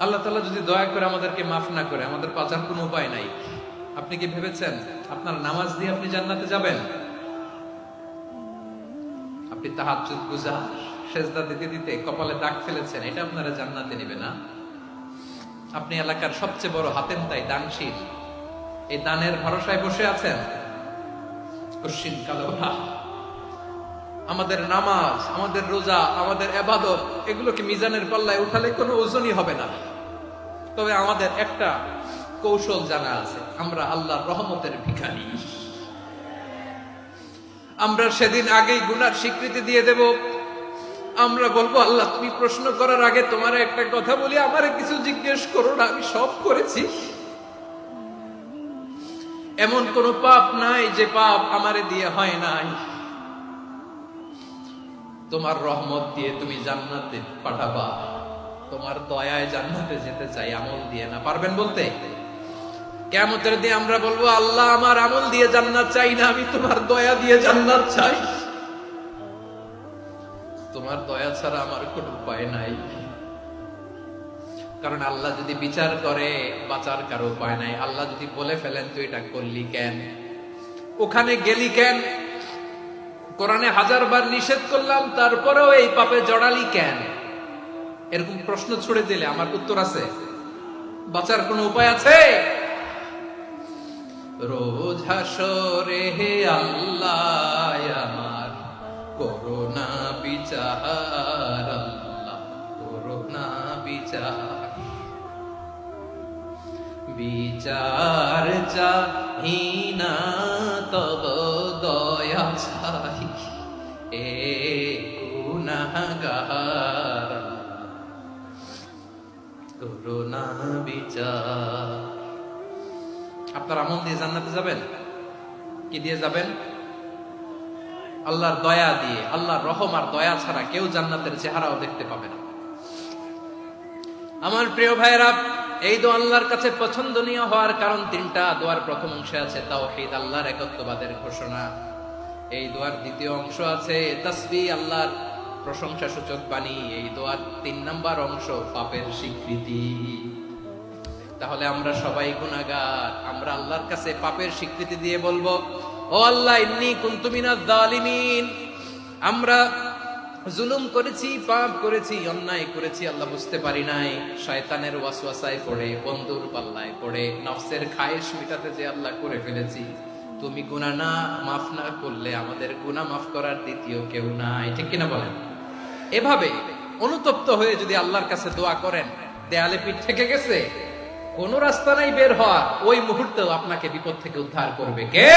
আল্লাহ তাআলা যদি দয়া করে আমাদেরকে মাফ না করে, আমাদের বাঁচার কোনো উপায় নাই। আপনি কি ভেবেছেন আপনার নামাজ দিয়ে আপনি জান্নাতে যাবেন? আপনি তাহাজ্জুদ গুজার, সেজদা দিতে দিতে কপালে দাগ ফেলেছেন, এটা আপনারা জান্নাতে নেবে না? আপনি এলাকার সবচেয়ে বড় হাতেম তাই দানশীল, এই দানের ভরসায় বসে আছেন। কশিন কালো আমাদের নামাজ, আমাদের রোজা, আমাদের ইবাদত, এগুলোকে মিজানের পাল্লায় উঠালে কোনো ওজনই হবে না। তবে আমাদের একটা কৌশল জানা আছে, আমরা আল্লাহর রহমতের ভিখারি। আমরা সেদিন আগেই গুনার স্বীকৃতি দিয়ে দেব। আমরা বলবো, আল্লাহ তুমি প্রশ্ন করার আগে তোমার একটা কথা বলি, আমারে কিছু জিজ্ঞেস করো না, আমি সব করেছি। এমন কোন পাপ নাই যে পাপ আমারে দিয়ে হয় নাই। তোমার রহমত দিয়ে তুমি জান্নাতে পাঠাবা, তোমার দয়ায় জান্নাতে যেতে চাই, আমল দিয়ে না। পারবেন বলতে? কিয়ামতের দিন আমরা বলবো, আল্লাহ আমার আমল দিয়ে জান্নাত চাই না, আমি তোমার দয়া দিয়ে জান্নাত চাই। তোমার দয়া ছাড়া আমার কোনো উপায় নাই। কারণ আল্লাহ যদি বিচার করে, বাঁচার কারো উপায় নাই। আল্লাহ যদি বলে ফেলেন তুই এটা করলি কেন, ওখানে গেলি কেন, কোরআনে 1000 বার নিষেধ করলাম তারপরেও এই পাপে জড়ালি কেন, এরকম প্রশ্ন ছুড়ে দিলে আমার উত্তর আছে? বাঁচার কোনো উপায় আছে? রোজ হাসরে হে আল্লাহ আমার করোনা বিচার, আল্লাহ করোনা বিচার। বিচার চাহি না তব দয়া চাই, এ গুনাহগার করোনা বিচার। আপনার আমল দিয়ে জান্নাতে যাবেন? কি দিয়ে যাবেন? আল্লাহর দয়া দিয়ে। আল্লাহর রহম আর দয়া ছাড়া কেউ জান্নাতের চেহারাও দেখতে পাবে না। আমার প্রিয় ভাইরা, এই দোয়া আল্লাহর কাছে পছন্দনীয় হওয়ার কারণ তিনটা। দোয়ার প্রথম অংশে আছে তাওহীদ, আল্লাহর একত্ববাদের ঘোষণা। এই দোয়ার দ্বিতীয় অংশ আছে তাসবিহ, আল্লাহর প্রশংসা সূচক বাণী। এই দোয়ার 3 নাম্বার অংশ পাপের স্বীকৃতি। তাহলে আমরা সবাই গুনাহগার। আমরা আল্লাহর কাছে পাপের স্বীকৃতি দিয়ে বলবো, ও আল্লাহ ইন্নী কুনতু মিনাজ জালিমিন, আমরা জুলুম করেছি, পাপ করেছি, অন্যায় করেছি, আল্লাহ বুঝতে পারি নাই, শয়তানের ওয়াসওয়াসায় পড়ে, বন্ধুর পাল্লায় পড়ে, নফসের খায়েশ মিটাতে যে আল্লাহ করে ফেলেছি। তুমি গুনাহ না মাফ না করলে আমাদের গুনাহ মাফ করার দ্বিতীয় কেউ নাই। ঠিক কিনা বলেন? এভাবে অনুতপ্ত হয়ে যদি আল্লাহর কাছে দোয়া করেন, দেয়ালে পিঠ থেকে গেছে, কোন রাস্তা নাই বের হওয়ার, ওই মুহূর্তেও আপনাকে বিপদ থেকে উদ্ধার করবে কে?